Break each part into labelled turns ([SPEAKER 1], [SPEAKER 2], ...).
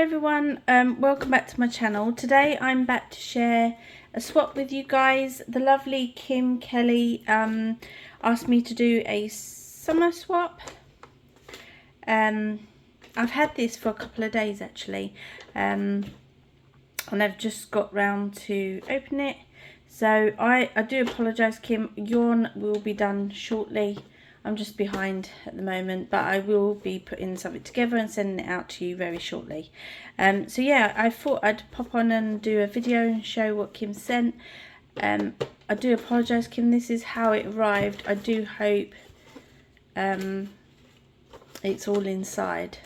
[SPEAKER 1] everyone, welcome back to my channel. Today I'm back to share a swap with you guys. The lovely Kim Kelly asked me to do a summer swap. I've had this for a couple of days actually, and I've just got round to open it. So I do apologise, Kim, yours will be done shortly. I'm just behind at the moment, but I will be putting something together and sending it out to you very shortly. So yeah, I thought I'd pop on and do a video and show what Kim sent. I do apologise, Kim, this is how it arrived. I do hope it's all inside.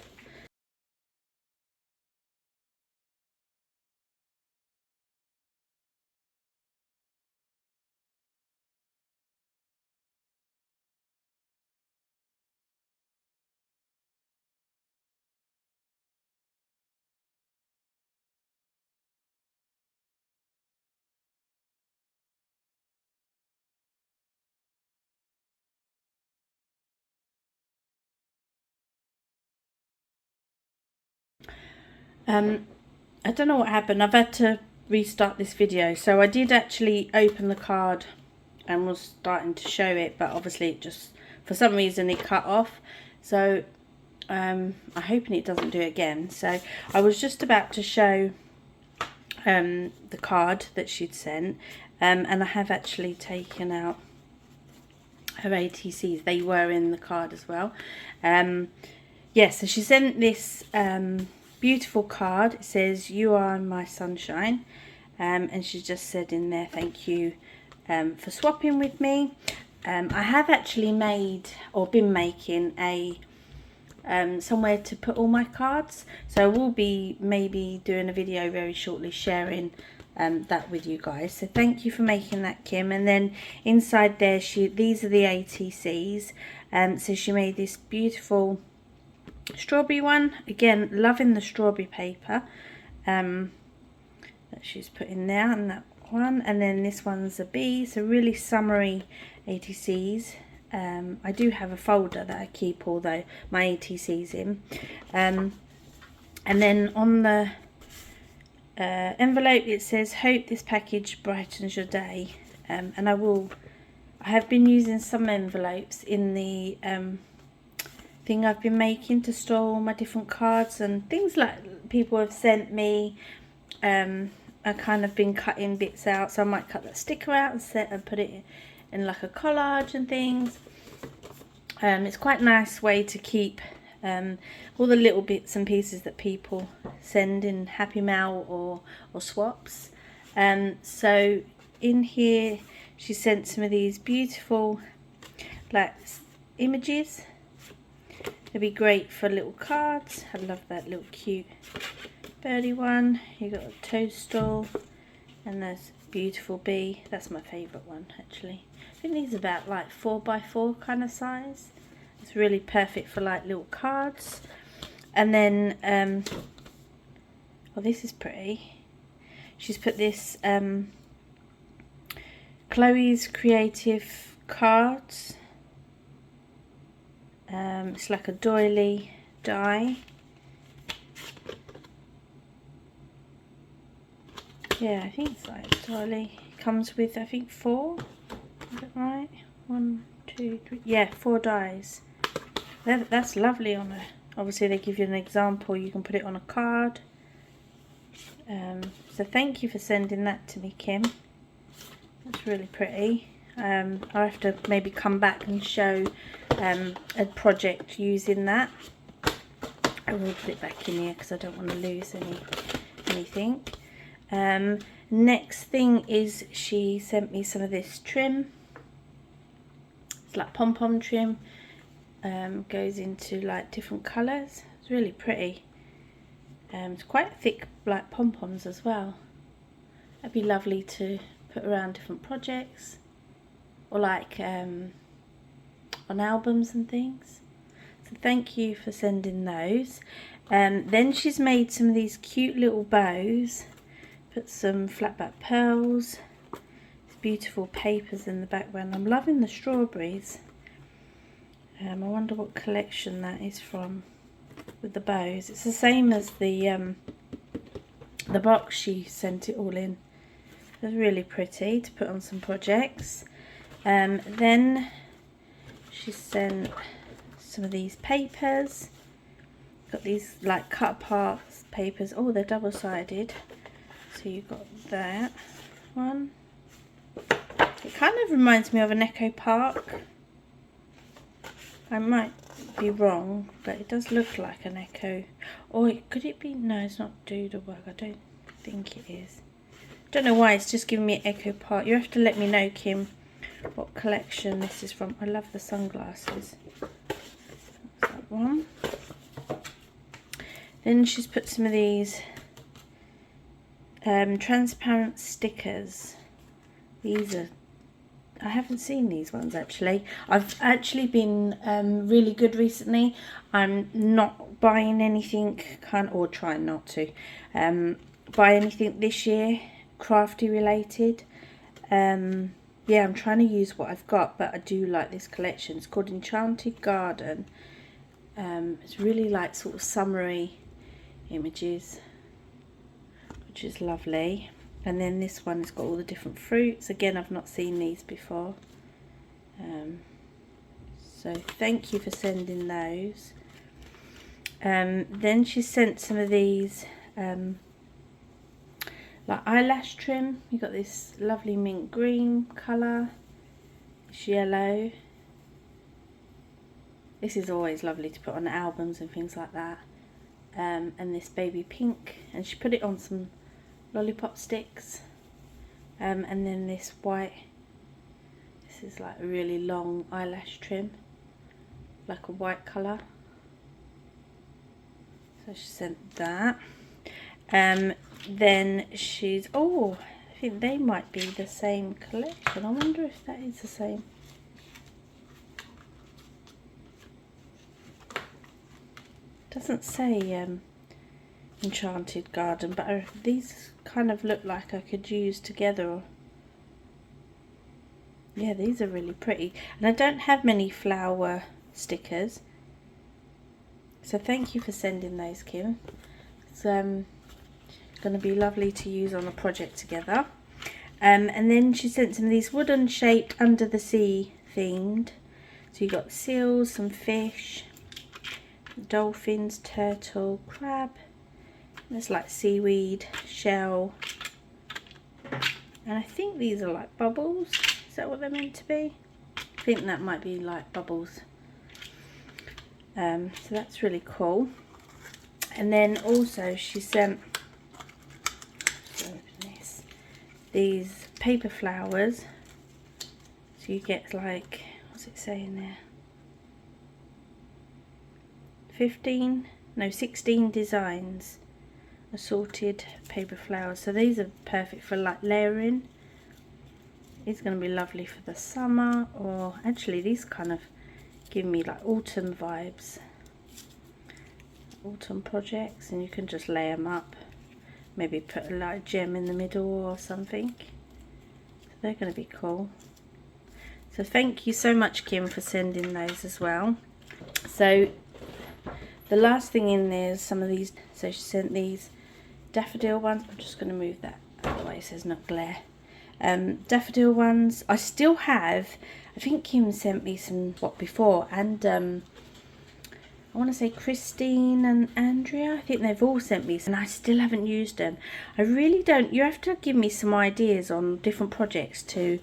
[SPEAKER 1] I don't know what happened. I've had to restart this video. So I did actually open the card and was starting to show it, but obviously it just, for some reason, it cut off. So I'm hoping it doesn't do it again. So I was just about to show the card that she'd sent, and I have actually taken out her ATCs. They were in the card as well. So she sent this beautiful card. It says, "You are my sunshine," and she just said in there, "Thank you for swapping with me." I have actually made, or been making, a somewhere to put all my cards, so I will be maybe doing a video very shortly sharing that with you guys. So thank you for making that, Kim. And then inside there, these are the ATCs. So she made this beautiful strawberry one. Again, loving the strawberry paper that she's put in there, and that one. And then this one's a bee, so really summery ATCs. I do have a folder that I keep all my ATCs in. And then on the envelope it says, "Hope this package brightens your day." And I have been using some envelopes in the thing I've been making to store all my different cards and things like people have sent me. I kind of been cutting bits out, so I might cut that sticker out and put it in like a collage and things. It's quite a nice way to keep all the little bits and pieces that people send in Happymail or swaps. So in here she sent some of these beautiful like images. They'd be great for little cards. I love that little cute birdie one. You got a toadstool and there's a beautiful bee. That's my favourite one actually. I think these are about like 4x4 kind of size. It's really perfect for like little cards. And then oh, this is pretty. She's put this Chloe's Creative Cards. It's like a doily die. Yeah, I think it's like a doily. It comes with, I think, 4. Is that right? 1, 2, 3. Yeah, 4 dies. That's lovely on a. Obviously, they give you an example. You can put it on a card. So thank you for sending that to me, Kim. That's really pretty. I'll have to maybe come back and show a project using that. I will put it back in here because I don't want to lose anything. Next thing is she sent me some of this trim. It's like pom-pom trim. Goes into like different colours. It's really pretty. It's quite thick, like pom-poms as well. That'd be lovely to put around different projects, or like on albums and things. So thank you for sending those. Then she's made some of these cute little bows. Put some flat back pearls. These beautiful papers in the background. I'm loving the strawberries. I wonder what collection that is from. with the bows. It's the same as the box she sent it all in. It was really pretty to put on some projects. Then she sent some of these papers. Got these like cut apart papers. Oh, they're double-sided. So you've got that one. It kind of reminds me of an Echo Park. I might be wrong, but it does look like an Echo. Or could it be? No, it's not doodle work. I don't think it is. Don't know why it's just giving me Echo Park. You have to let me know, Kim, what collection this is from. I love the sunglasses. That's that one. Then she's put some of these transparent stickers. These are, I haven't seen these ones actually. I've actually been really good recently. I'm not buying anything, or trying not to buy anything this year crafty related. Yeah, I'm trying to use what I've got, but I do like this collection. It's called Enchanted Garden. It's really like sort of summery images, which is lovely. And then this one has got all the different fruits. Again, I've not seen these before. So thank you for sending those. Then she sent some of these like eyelash trim. You got this lovely mint green colour, it's yellow. This is always lovely to put on albums and things like that. And this baby pink, and she put it on some lollipop sticks. And then this white, this is like a really long eyelash trim, like a white colour. So she sent that. Then she's, oh, I think they might be the same collection. I wonder if that is the same. Doesn't say Enchanted Garden, but these kind of look like I could use together. Yeah, these are really pretty. And I don't have many flower stickers, so thank you for sending those, Kim. It's going to be lovely to use on a project together. And then she sent some of these wooden shaped under the sea themed. So you got seals, some fish, dolphins, turtle, crab. There's like seaweed, shell. And I think these are like bubbles. Is that what they're meant to be? I think that might be like bubbles. So that's really cool. And then also she sent these paper flowers. So you get like, what's it saying there? 16 designs, assorted paper flowers. So these are perfect for like layering. It's going to be lovely for the summer, or actually these kind of give me like autumn vibes, autumn projects, and you can just lay them up, maybe put a like gem in the middle or something. So they're going to be cool. So thank you so much, Kim, for sending those as well. So the last thing in there is some of these. So she sent these daffodil ones. I'm just going to move that out of the way so there's not glare. Daffodil ones. I still have, I think Kim sent me some before, and I want to say Christine and Andrea. I think they've all sent me, and I still haven't used them. I really don't. You have to give me some ideas on different projects to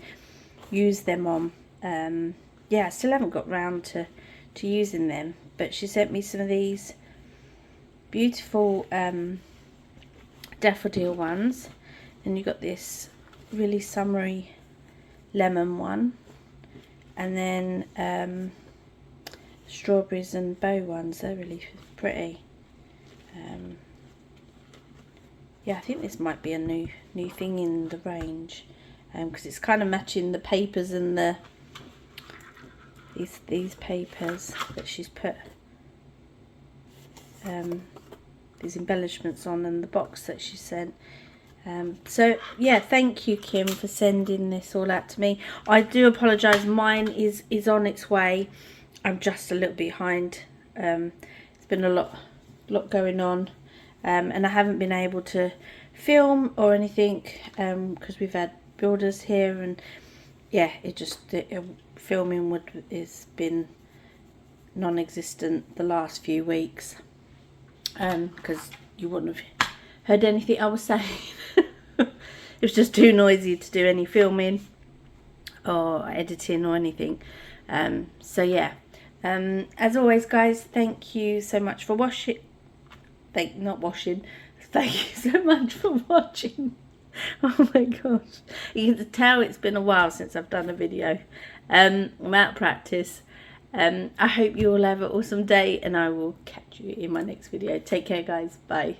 [SPEAKER 1] use them on. Yeah, I still haven't got round to using them. But she sent me some of these beautiful daffodil ones. And you got this really summery lemon one. And then strawberries and bow ones. They're really pretty. Yeah, I think this might be a new thing in the range. Because it's kind of matching the papers and the these papers that she's put these embellishments on, and the box that she sent. So yeah, thank you, Kim, for sending this all out to me. I do apologise, mine is on its way. I'm just a little behind. It's been a lot lot going on, and I haven't been able to film or anything because we've had builders here, and yeah, filming has been non-existent the last few weeks, because you wouldn't have heard anything I was saying. It was just too noisy to do any filming or editing or anything. So yeah, as always guys, thank you so much for watching. Thank you so much for watching. Oh my gosh, you can tell it's been a while since I've done a video. I'm out of practice. I hope you all have an awesome day, and I will catch you in my next video. Take care guys, bye.